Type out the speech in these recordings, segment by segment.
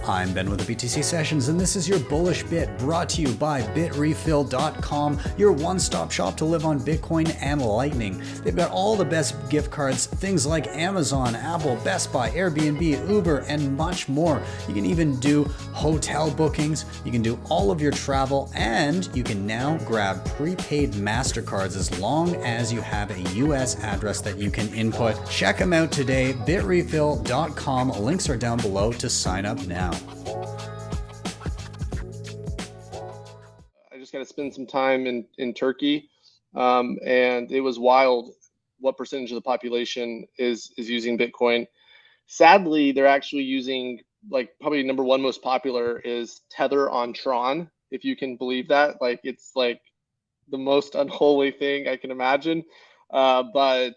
I'm Ben with the BTC Sessions, and this is your Bullish Bit, brought to you by bitrefill.com, your one-stop shop to live on Bitcoin and Lightning. They've got all the best gift cards, things like Amazon, Apple, Best Buy, Airbnb, Uber, and much more. You can even do hotel bookings, you can do all of your travel, and you can now grab prepaid MasterCards as long as you have a US address that you can input. Check them out today, bitrefill.com. Links are down below to sign up now. I just got to spend some time in Turkey, and it was wild what percentage of the population is using Bitcoin. Sadly, they're actually using, like, probably number one most popular is Tether on Tron, if you can believe that. Like, it's like the most unholy thing I can imagine. But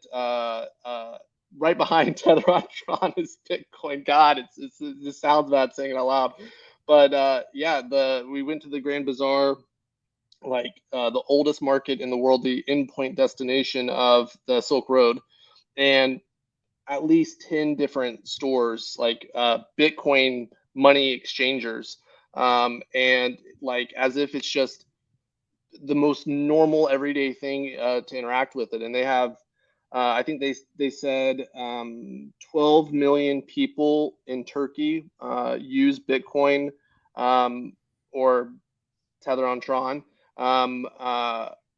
right behind Tether on Tron is Bitcoin. God, it just sounds bad saying it out loud. But yeah, we went to the Grand Bazaar, like the oldest market in the world, the endpoint destination of the Silk Road, and at least 10 different stores, like Bitcoin money exchangers, and like as if it's just the most normal everyday thing to interact with it. And they have, I think they said 12 million people in Turkey use Bitcoin or Tether on Tron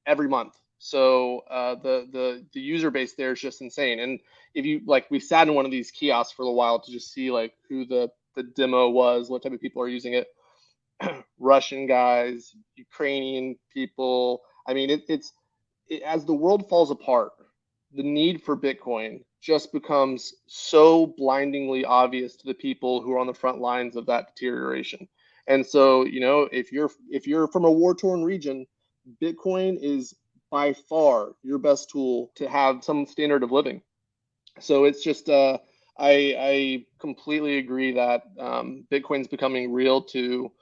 every month. So the user base there is just insane. And if you, like, we sat in one of these kiosks for a while to just see like who the demo was, what type of people are using it. Russian guys, Ukrainian people. I mean, as the world falls apart, the need for Bitcoin just becomes so blindingly obvious to the people who are on the front lines of that deterioration. And so, you know, if you're from a war-torn region, Bitcoin is by far your best tool to have some standard of living. So it's just, I completely agree that Bitcoin's becoming real to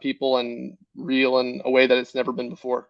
people, and real in a way that it's never been before.